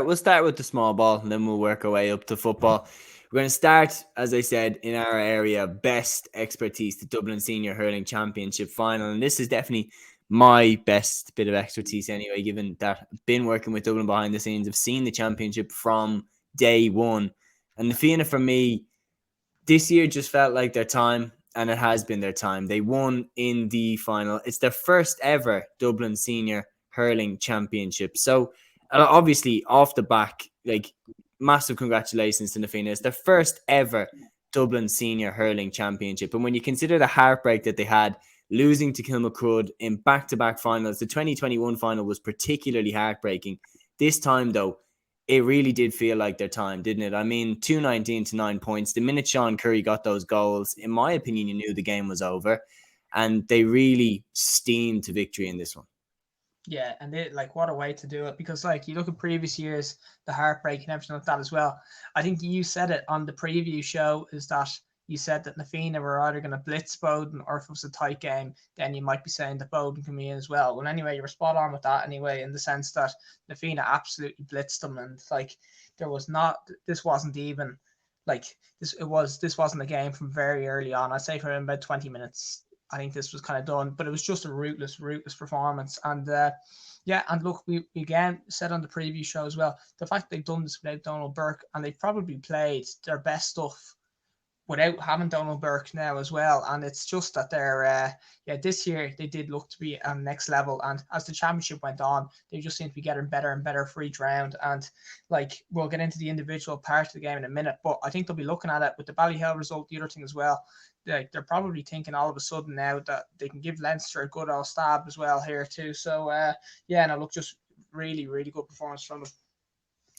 We'll start with the small ball and then we'll work our way up to football. We're going to start, as I said, in our area, best expertise, the Dublin Senior Hurling Championship final. And this is definitely my best bit of expertise anyway, given that I've been working with Dublin behind the scenes. I've seen the championship from day one. And the Fianna, for me, this year just felt like their time, and it has been their time. They won in the final. It's their first ever Dublin Senior Hurling Championship. So obviously, off the back, like, massive congratulations to the Fianna. It's their first ever Dublin Senior Hurling Championship. And when you consider the heartbreak that they had losing to Kilmacrud in back-to-back finals, the 2021 final was particularly heartbreaking. This time, though, it really did feel like their time, didn't it? I mean, 219 to 9 points. The minute Sean Curry got those goals, in my opinion, you knew the game was over. And they really steamed to victory in this one. Yeah, and they, like, what a way to do it, because, like, you look at previous years, the heartbreak and everything like that as well. I think you said it on the preview show, is that you said that Na Fianna were either going to blitz Boden, or if it was a tight game, then you might be saying that Boden can be in as well. Well, anyway, you were spot on with that anyway, in the sense that Na Fianna absolutely blitzed them, and like, this wasn't even like this. This wasn't a game from very early on. I'd say for about 20 minutes. I think this was kind of done, but it was just a ruthless performance. And and look, we again said on the preview show as well, the fact they've done this without Donald Burke, and they've probably played their best stuff without having Donald Burke now as well. And it's just that they're this year they did look to be at the next level, and as the championship went on, they just seem to be getting better and better for each round. And like, we'll get into the individual part of the game in a minute, but I think they'll be looking at it with the Ballyhill result, the other thing as well. Like, they're probably thinking all of a sudden now that they can give Leinster a good old stab as well here too. So look, just really, really good performance from them.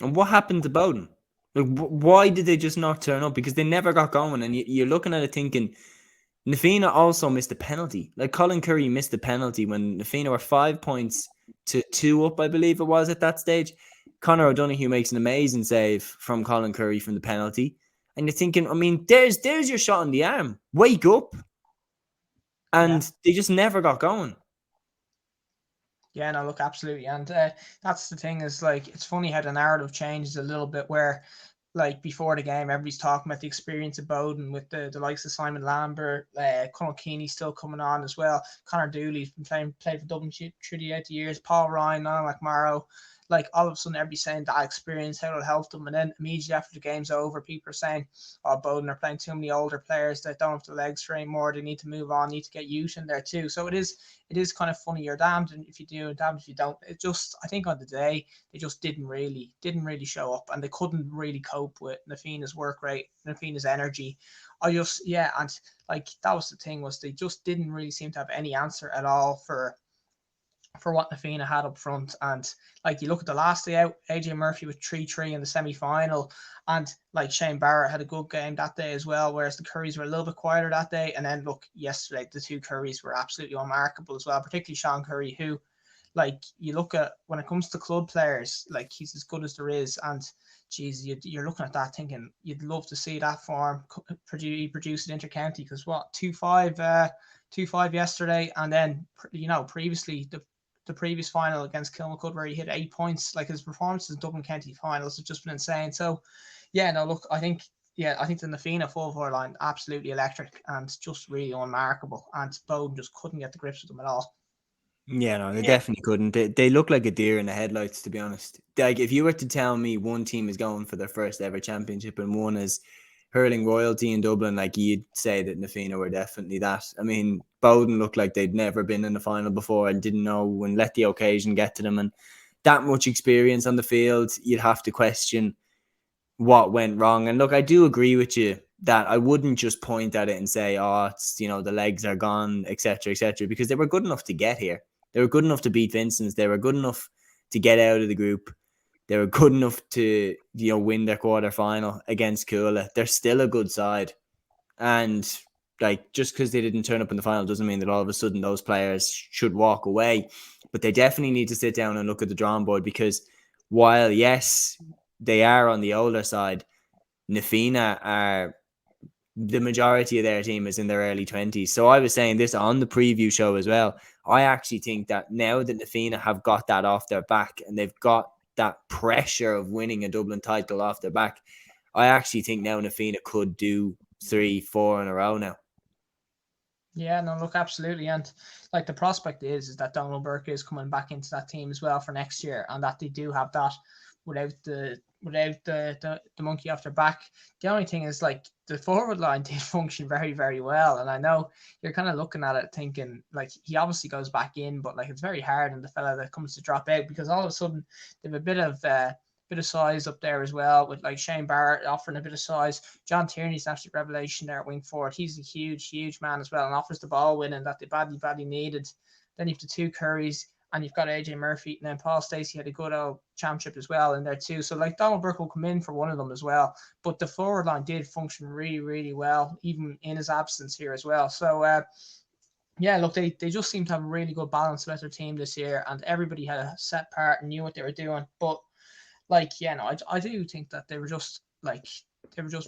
And what happened to Bowden? Like, why did they just not turn up? Because they never got going. And you're looking at it thinking, Na Fianna also missed a penalty. Like, Colin Curry missed a penalty when Na Fianna were 5 points to 2 up, I believe it was at that stage. Conor O'Donoghue makes an amazing save from Colin Curry from the penalty. And you're thinking, I mean, there's your shot in the arm. Wake up. And they just never got going. Yeah, no, look, absolutely. And that's the thing, is like, it's funny how the narrative changes a little bit, where like before the game, everybody's talking about the experience of Bowden with the likes of Simon Lambert, Conor Keeney still coming on as well. Connor Dooley's been played for Dublin through the 80 years. Paul Ryan, Nolan McMorrow. Like, all of a sudden, everybody's saying that experience, how it'll help them. And then immediately after the game's over, people are saying, oh, Bowden are playing too many older players that don't have the legs for anymore. They need to move on, need to get youth in there too. So it is kind of funny. You're damned if you do, damned if you don't. It just, I think on the day, they just didn't really show up, and they couldn't really cope with Na Fianna's work rate, Na Fianna's energy. And like, that was the thing, was they just didn't really seem to have any answer at all for what Na Fianna had up front. And like, you look at the last day out, AJ Murphy with 3-3 in the semi-final, and like, Shane Barrett had a good game that day as well, whereas the Currys were a little bit quieter that day. And then look, yesterday, the two Currys were absolutely unmarkable as well, particularly Sean Curry, who, like, you look at, when it comes to club players, like, he's as good as there is. And geez, you're looking at that thinking, you'd love to see that form produced at Intercounty, because what, 2-5 yesterday, and then, you know, previously the previous final against Kilmacud, where he hit 8 points. Like, his performances in Dublin County finals have just been insane. So yeah, no, look, I think the Na Fianna full forward line, absolutely electric and just really unmarkable, and Bowden just couldn't get the grips with them at all. Yeah, no, they definitely couldn't. They look like a deer in the headlights, to be honest. Like, if you were to tell me one team is going for their first ever championship and one is hurling royalty in Dublin, like, you'd say that Na Fianna were definitely that. I mean, Bowden looked like they'd never been in the final before and didn't know, and let the occasion get to them. And that much experience on the field, you'd have to question what went wrong. And look, I do agree with you that I wouldn't just point at it and say, oh, it's, you know, the legs are gone, etc., because they were good enough to get here. They were good enough to beat Vincent's. They were good enough to get out of the group. They were good enough to, you know, win their quarter final against Coola. They're still a good side. And like, just because they didn't turn up in the final doesn't mean that all of a sudden those players should walk away. But they definitely need to sit down and look at the drawing board, because while, yes, they are on the older side, Na Fianna are, the majority of their team is in their early 20s. So I was saying this on the preview show as well. I actually think that now that Na Fianna have got that off their back and they've got that pressure of winning a Dublin title off their back. I actually think now Na Fianna could do 3-4 in a row now. Yeah, no, look, absolutely. And like the prospect is that Donald Burke is coming back into that team as well for next year, and that they do have that without the monkey off their back. The only thing is like the forward line did function very, very well. And I know you're kind of looking at it thinking like he obviously goes back in, but like it's very hard on the fella that comes to drop out, because all of a sudden they have a bit of size up there as well, with like Shane Barrett offering a bit of size. John Tierney's an absolute revelation there at wing forward. He's a huge, huge man as well, and offers the ball winning that they badly, badly needed. Then you've the two Currys, and you've got AJ Murphy, and then Paul Stacey had a good old championship as well in there too. So like Donald Burke will come in for one of them as well. But the forward line did function really, really well, even in his absence here as well. So yeah, look, they just seem to have a really good balance with their team this year, and everybody had a set part and knew what they were doing. But like, yeah, no, I do think that they were just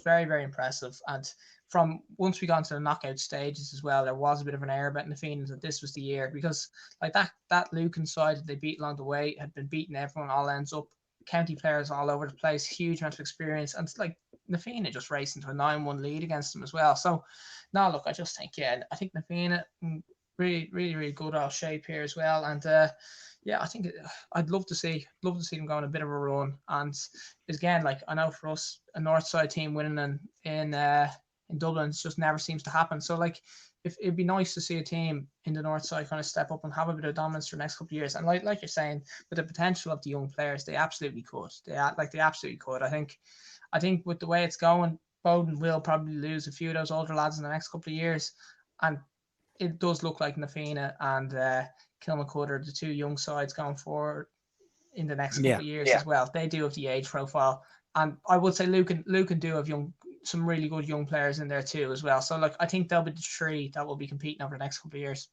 very, very impressive. And from once we got into the knockout stages as well, there was a bit of an air about the feelings that this was the year, because like that Lucan side that they beat along the way had been beating everyone all ends up, county players all over the place, huge amount of experience, and it's like Na Fianna just racing to a 9-1 lead against them as well. So no, look, I just think, yeah, I think Na Fianna really, really, really good all shape here as well. And yeah, I think I'd love to see them go on a bit of a run. And again, like I know for us, a North Side team winning in Dublin just never seems to happen. So like, if it'd be nice to see a team in the North Side kind of step up and have a bit of dominance for the next couple of years. And like you're saying, with the potential of the young players, they absolutely could. They absolutely could. I think with the way it's going, Bowden will probably lose a few of those older lads in the next couple of years, and it does look like Na Fianna and Kilmacud are the two young sides going forward in the next couple of years as well. They do have the age profile, and I would say Lucan do have some really good young players in there too as well. So like I think they'll be the three that will be competing over the next couple of years.